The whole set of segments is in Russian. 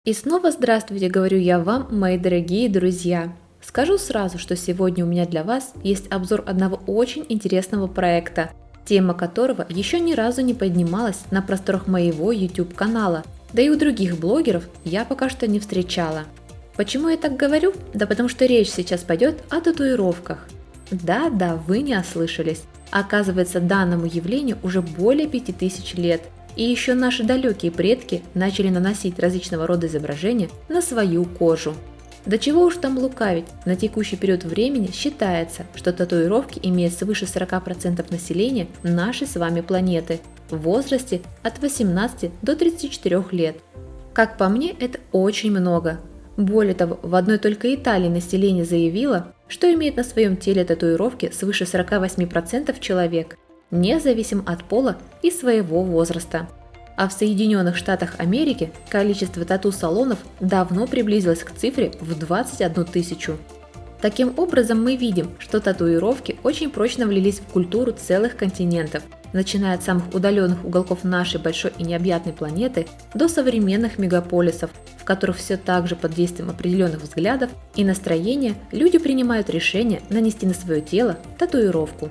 И снова здравствуйте, говорю я вам, мои дорогие друзья. Скажу сразу, что сегодня у меня для вас есть обзор одного очень интересного проекта, тема которого еще ни разу не поднималась на просторах моего YouTube канала, да и у других блогеров я пока что не встречала. Почему я так говорю? Да потому что речь сейчас пойдет о татуировках. Да, вы не ослышались. Оказывается, данному явлению уже более 5000 лет. И еще наши далекие предки начали наносить различного рода изображения на свою кожу. До чего уж там лукавить, на текущий период времени считается, что татуировки имеют свыше 40% населения нашей с вами планеты в возрасте от 18 до 34 лет. Как по мне, это очень много. Более того, в одной только Италии население заявило, что имеет на своем теле татуировки свыше 48% человек, независимо от пола и своего возраста. А в Соединенных Штатах Америки количество тату-салонов давно приблизилось к цифре в 21 тысячу. Таким образом, мы видим, что татуировки очень прочно влились в культуру целых континентов, начиная от самых удаленных уголков нашей большой и необъятной планеты до современных мегаполисов, в которых все так же под действием определенных взглядов и настроения люди принимают решение нанести на свое тело татуировку.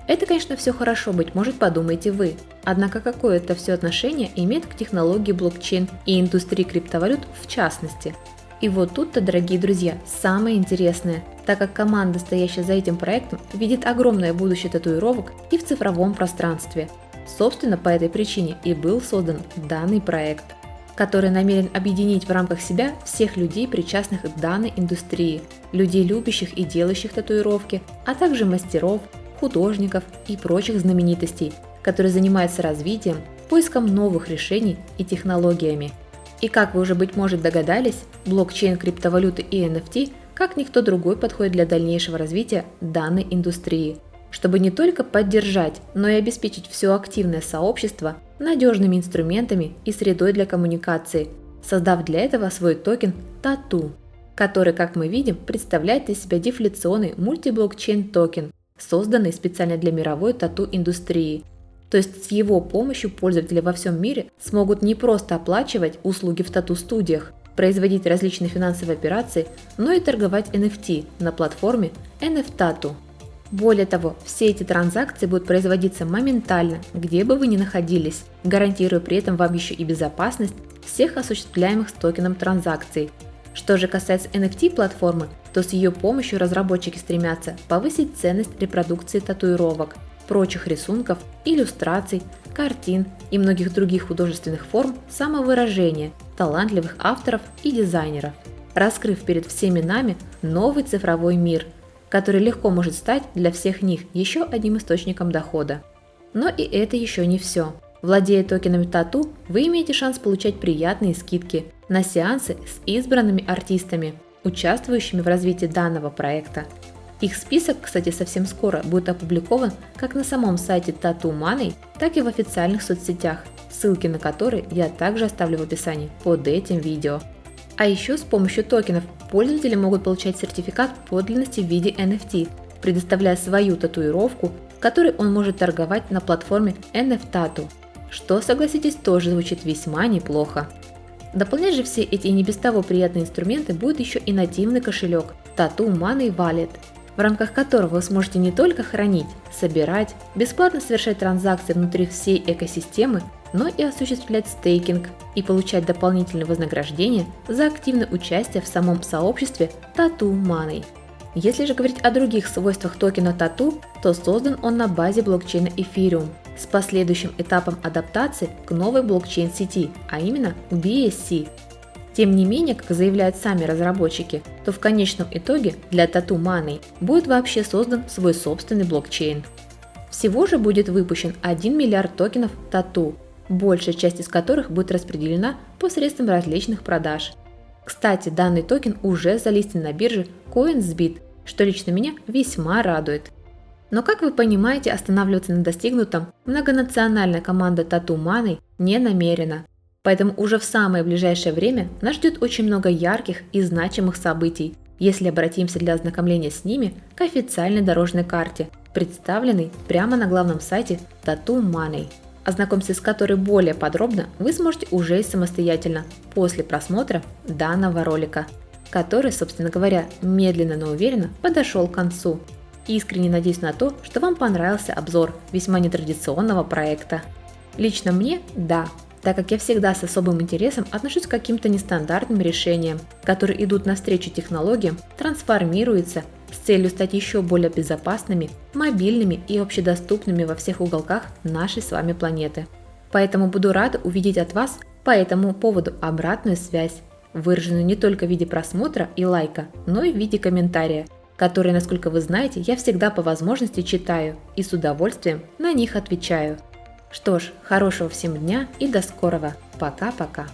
Это, конечно, все хорошо, быть может, подумаете вы. Однако какое это все отношение имеет к технологии блокчейн и индустрии криптовалют в частности? И вот тут-то, дорогие друзья, самое интересное, так как команда, стоящая за этим проектом, видит огромное будущее татуировок и в цифровом пространстве. Собственно, по этой причине и был создан данный проект, который намерен объединить в рамках себя всех людей, причастных к данной индустрии, людей, любящих и делающих татуировки, а также мастеров, художников и прочих знаменитостей, которые занимаются развитием, поиском новых решений и технологиями. И как вы уже, быть может, догадались, блокчейн, криптовалюты и NFT как никто другой подходит для дальнейшего развития данной индустрии, чтобы не только поддержать, но и обеспечить все активное сообщество надежными инструментами и средой для коммуникации, создав для этого свой токен TATU, который, как мы видим, представляет из себя дефляционный мультиблокчейн токен, созданный специально для мировой тату-индустрии. То есть с его помощью пользователи во всем мире смогут не просто оплачивать услуги в тату-студиях, производить различные финансовые операции, но и торговать NFT на платформе NFTatu. Более того, все эти транзакции будут производиться моментально, где бы вы ни находились, гарантируя при этом вам еще и безопасность всех осуществляемых с токеном транзакций. Что же касается NFT-платформы, то с ее помощью разработчики стремятся повысить ценность репродукции татуировок, прочих рисунков, иллюстраций, картин и многих других художественных форм самовыражения талантливых авторов и дизайнеров, раскрыв перед всеми нами новый цифровой мир, который легко может стать для всех них еще одним источником дохода. Но и это еще не все. Владея токенами тату, вы имеете шанс получать приятные скидки на сеансы с избранными артистами, участвующими в развитии данного проекта. Их список, кстати, совсем скоро будет опубликован как на самом сайте Tattoo Money, так и в официальных соцсетях, ссылки на которые я также оставлю в описании под этим видео. А еще с помощью токенов пользователи могут получать сертификат подлинности в виде NFT, предоставляя свою татуировку, которой он может торговать на платформе NFTatu, что, согласитесь, тоже звучит весьма неплохо. Дополнять же все эти и не без того приятные инструменты будет еще и нативный кошелек Tattoo Money Wallet, в рамках которого вы сможете не только хранить, собирать, бесплатно совершать транзакции внутри всей экосистемы, но и осуществлять стейкинг и получать дополнительные вознаграждения за активное участие в самом сообществе Tattoo Money. Если же говорить о других свойствах токена Tattoo, то создан он на базе блокчейна Ethereum с последующим этапом адаптации к новой блокчейн-сети, а именно к BSC. Тем не менее, как заявляют сами разработчики, то в конечном итоге для Tattoo Money будет вообще создан свой собственный блокчейн. Всего же будет выпущен 1 миллиард токенов Tattoo, большая часть из которых будет распределена посредством различных продаж. Кстати, данный токен уже залистен на бирже CoinsBit, что лично меня весьма радует. Но, как вы понимаете, останавливаться на достигнутом многонациональная команда Tattoo Money не намерена. Поэтому уже в самое ближайшее время нас ждет очень много ярких и значимых событий, если обратимся для ознакомления с ними к официальной дорожной карте, представленной прямо на главном сайте Tattoo Money. ознакомься с которой более подробно вы сможете уже и самостоятельно после просмотра данного ролика, который, собственно говоря, медленно, но уверенно подошел к концу. Искренне надеюсь на то, что вам понравился обзор весьма нетрадиционного проекта. Лично мне – да, так как я всегда с особым интересом отношусь к каким-то нестандартным решениям, которые идут навстречу технологиям, трансформируются с целью стать еще более безопасными, мобильными и общедоступными во всех уголках нашей с вами планеты. Поэтому буду рада увидеть от вас по этому поводу обратную связь, выраженную не только в виде просмотра и лайка, но и в виде комментария, которые, насколько вы знаете, я всегда по возможности читаю и с удовольствием на них отвечаю. Что ж, хорошего всем дня и до скорого. Пока-пока.